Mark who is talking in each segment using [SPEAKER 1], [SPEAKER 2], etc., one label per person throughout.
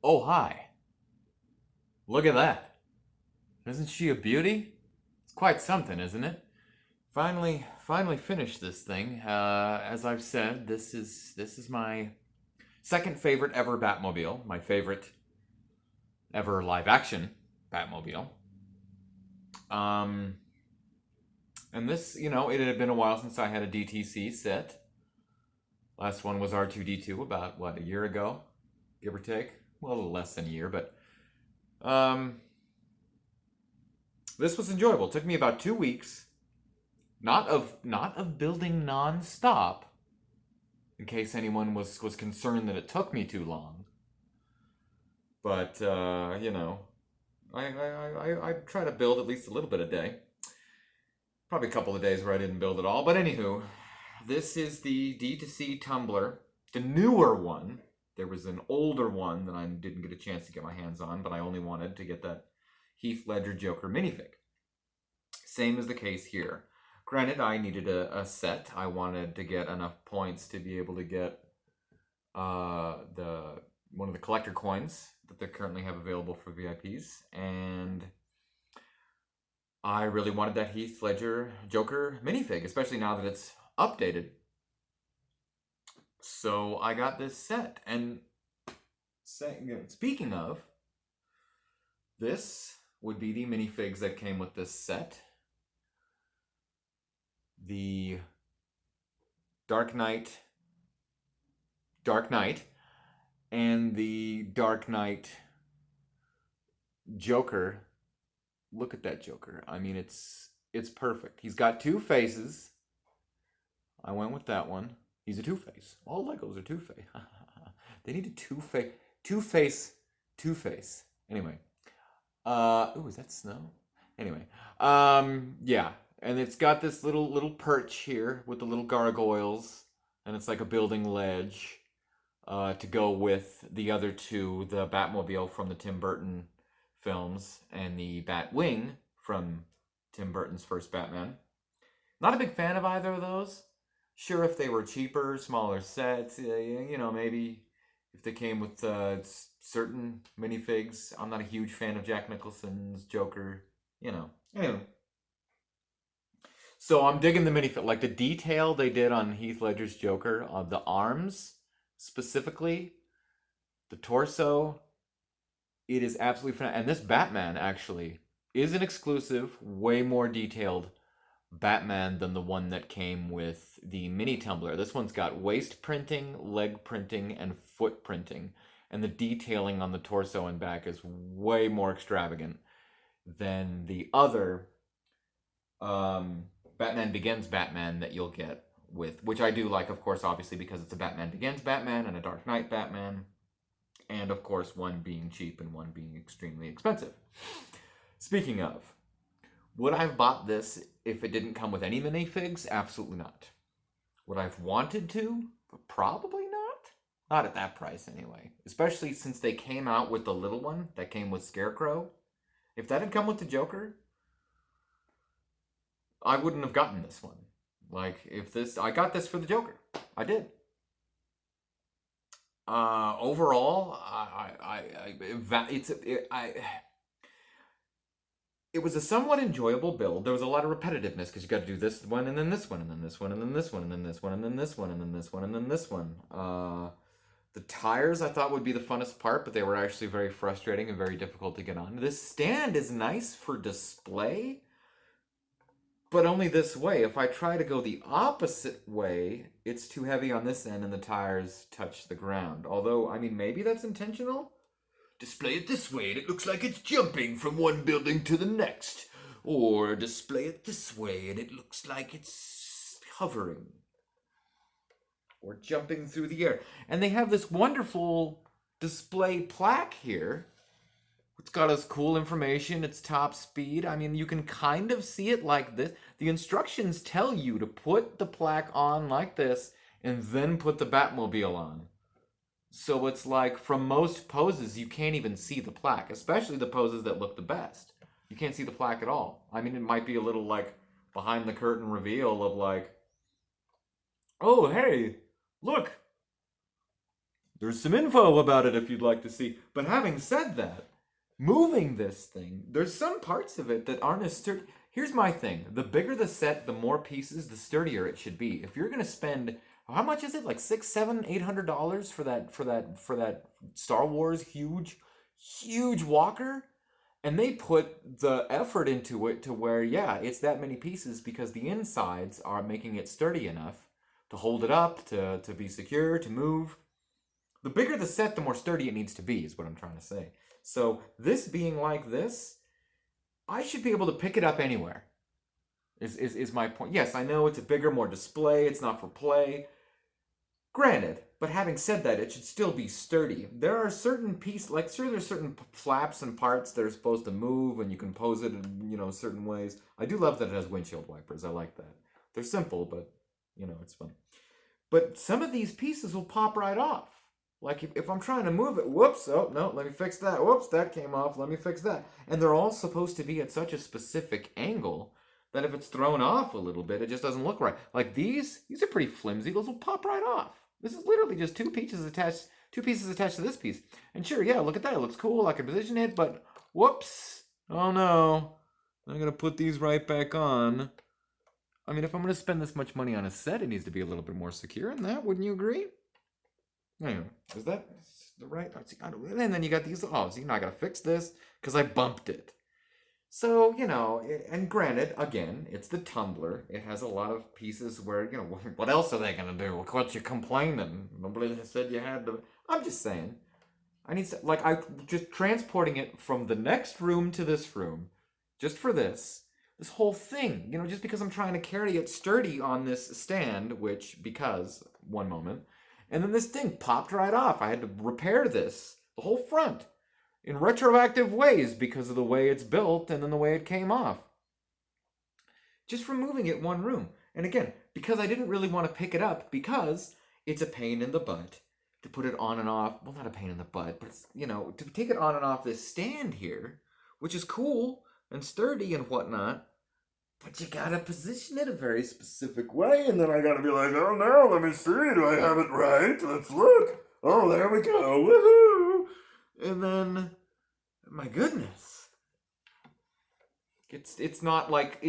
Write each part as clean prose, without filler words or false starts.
[SPEAKER 1] Oh, hi. Look at that. Isn't she a beauty? It's quite something, isn't it? Finally finished this thing. As I've said, this is my second favorite ever Batmobile. My favorite ever live action Batmobile. Um, and this, it had been a while since I had a DTC set. Last one was R2D2 about what, a year ago, give or take. Well, a little less than a year, but um, this was enjoyable. It took me about 2 weeks. Not of building non-stop, in case anyone was concerned that it took me too long. But I try to build at least a little bit a day. Probably a couple of days where I didn't build at all. But anywho, this is the DTC Tumbler, the newer one. There was an older one that I didn't get a chance to get my hands on, but I only wanted to get that Heath Ledger Joker minifig. Same is the case here. Granted, I needed a set. I wanted to get enough points to be able to get the one of the collector coins that they currently have available for VIPs, and I really wanted that Heath Ledger Joker minifig, especially now that it's updated. So I got this set, and speaking of, this would be the minifigs that came with this set. The Dark Knight, and the Dark Knight Joker. Look at that Joker. I mean, it's perfect. He's got two faces. I went with that one. He's a Two-Face. All Legos are Two-Face. They need a Two-Face. Anyway. Ooh, is that snow? Anyway. Yeah. And it's got this little perch here with the little gargoyles, and it's like a building ledge to go with the other two, the Batmobile from the Tim Burton films and the Batwing from Tim Burton's first Batman. Not a big fan of either of those. Sure, if they were cheaper, smaller sets, maybe if they came with certain minifigs. I'm not a huge fan of Jack Nicholson's Joker, Anyway. So I'm digging the minifig, like the detail they did on Heath Ledger's Joker, the arms specifically, the torso. It is absolutely phenomenal. And this Batman actually is an exclusive, way more detailed Batman than the one that came with the mini Tumbler. This one's got waist printing, leg printing, and foot printing. And the detailing on the torso and back is way more extravagant than the other Batman Begins Batman that you'll get with, which I do like, of course, obviously, because it's a Batman Begins Batman and a Dark Knight Batman, and of course, one being cheap and one being extremely expensive. Speaking of, would I have bought this if it didn't come with any minifigs? Absolutely not. Would I have wanted to? Probably not. Not at that price, anyway. Especially since they came out with the little one that came with Scarecrow. If that had come with the Joker, I wouldn't have gotten this one. I got this for the Joker. I did. Overall, it was a somewhat enjoyable build. There was a lot of repetitiveness because you got to do this one and then this one and then this one and then this one and then this one and then this one and then this one and then this one. The tires I thought would be the funnest part, but they were actually very frustrating and very difficult to get on. This stand is nice for display, but only this way. If I try to go the opposite way, it's too heavy on this end and the tires touch the ground. Although, maybe that's intentional. Display it this way and it looks like it's jumping from one building to the next. Or display it this way and it looks like it's hovering. Or jumping through the air. And they have this wonderful display plaque here. It's got us cool information. It's top speed. You can kind of see it like this. The instructions tell you to put the plaque on like this and then put the Batmobile on. So it's like from most poses, you can't even see the plaque, especially the poses that look the best. You can't see the plaque at all. It might be a little like behind the curtain reveal of like, oh, hey, look, There's some info about it if you'd like to see. But having said that, moving this thing, there's some parts of it that aren't as sturdy. Here's my thing: the bigger the set, the more pieces, the sturdier it should be. If you're gonna spend, how much is it? Like $600, $700, $800 for that Star Wars huge walker, and they put the effort into it to where, yeah, it's that many pieces because the insides are making it sturdy enough to hold it up, to be secure, to move. The bigger the set, the more sturdy it needs to be, is what I'm trying to say. So this being like this, I should be able to pick it up anywhere, is my point. Yes, I know it's a bigger, more display, it's not for play. Granted, but having said that, it should still be sturdy. There are certain pieces, like sure, there's certain flaps and parts that are supposed to move, and you can pose it in certain ways. I do love that it has windshield wipers. I like that. They're simple, but it's fun. But some of these pieces will pop right off. Like if I'm trying to move it, whoops, oh no, let me fix that. Whoops, that came off, let me fix that. And they're all supposed to be at such a specific angle that if it's thrown off a little bit, it just doesn't look right. Like these are pretty flimsy. Those will pop right off. This is literally just two pieces attached to this piece. And sure, yeah, look at that. It looks cool. I can position it, but whoops. Oh no. I'm going to put these right back on. I mean, if I'm going to spend this much money on a set, it needs to be a little bit more secure in that. Wouldn't you agree? Anyway, is that the right? And then you got these. Oh, so I got to fix this because I bumped it. So, and granted, again, it's the Tumbler. It has a lot of pieces where, what else are they going to do? What you complaining? Nobody said you had to. I'm just saying. I just transporting it from the next room to this room, just for this whole thing, just because I'm trying to carry it sturdy on this stand, one moment, and then this thing popped right off. I had to repair the whole front, in retroactive ways because of the way it's built and then the way it came off. Just from moving it one room. And again, because I didn't really want to pick it up because it's a pain in the butt to put it on and off. Well, not a pain in the butt, but it's, to take it on and off this stand here, which is cool and sturdy and whatnot, but you gotta position it a very specific way, and then I gotta be like, oh no, let me see, do I have it right? Let's look. Oh, there we go. Woohoo! And then, my goodness, it's not like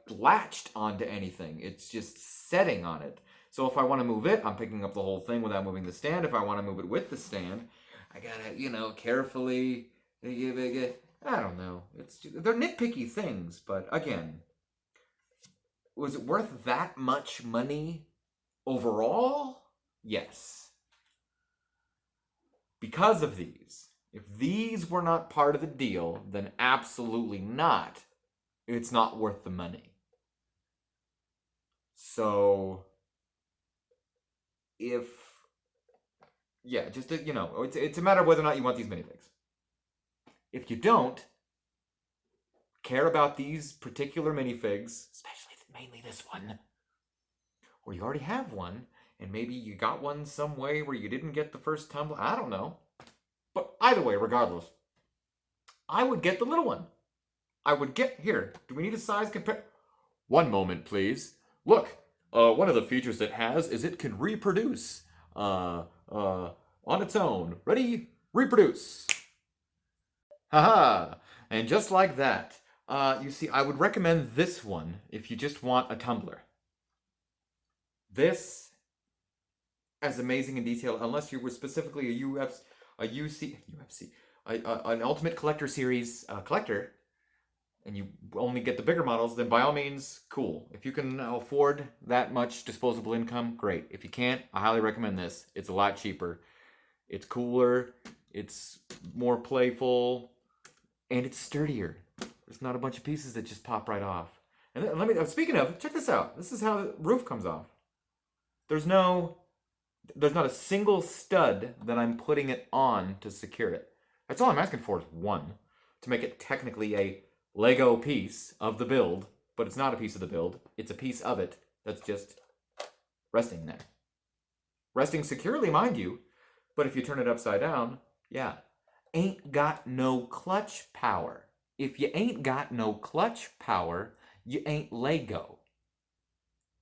[SPEAKER 1] latched onto anything. It's just setting on it. So if I want to move it, I'm picking up the whole thing without moving the stand. If I want to move it with the stand, I gotta carefully. I don't know. They're nitpicky things, but again, was it worth that much money overall? Yes. Because of these. If these were not part of the deal, then absolutely not. It's not worth the money. So, it's a matter of whether or not you want these minifigs. If you don't care about these particular minifigs, especially mainly this one, or you already have one, and maybe you got one some way where you didn't get the first Tumbler, I don't know. But either way, regardless, I would get the little one. Here, do we need a size compare? One moment, please. Look, one of the features it has is it can reproduce on its own. Ready? Reproduce. Haha. And just like that, you see, I would recommend this one if you just want a Tumbler. This, as amazing in detail, unless you were specifically an Ultimate Collector Series collector, and you only get the bigger models, then by all means, cool. If you can afford that much disposable income, great. If you can't, I highly recommend this. It's a lot cheaper. It's cooler. It's more playful. And it's sturdier. There's not a bunch of pieces that just pop right off. And then, speaking of, check this out. This is how the roof comes off. There's not a single stud that I'm putting it on to secure it. That's all I'm asking for is one, to make it technically a Lego piece of the build, but it's not a piece of the build. It's a piece of it that's just resting there. Resting securely, mind you, but if you turn it upside down, yeah. Ain't got no clutch power. If you ain't got no clutch power, you ain't Lego.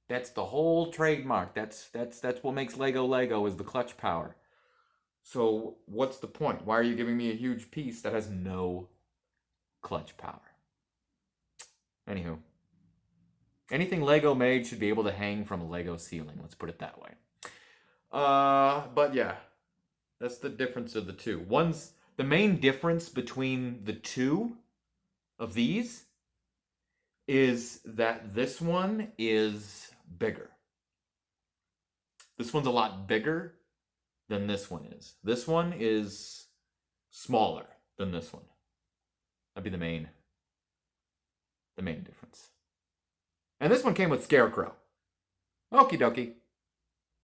[SPEAKER 1] That's the whole trademark. That's what makes Lego Lego is the clutch power. So what's the point? Why are you giving me a huge piece that has no clutch power? Anywho, anything Lego made should be able to hang from a Lego ceiling. Let's put it that way. But yeah, that's the difference of the two. The main difference between the two of these is that this one is bigger. This one's a lot bigger than this one is. This one is smaller than this one. That'd be the main difference. And this one came with Scarecrow. Okie dokie.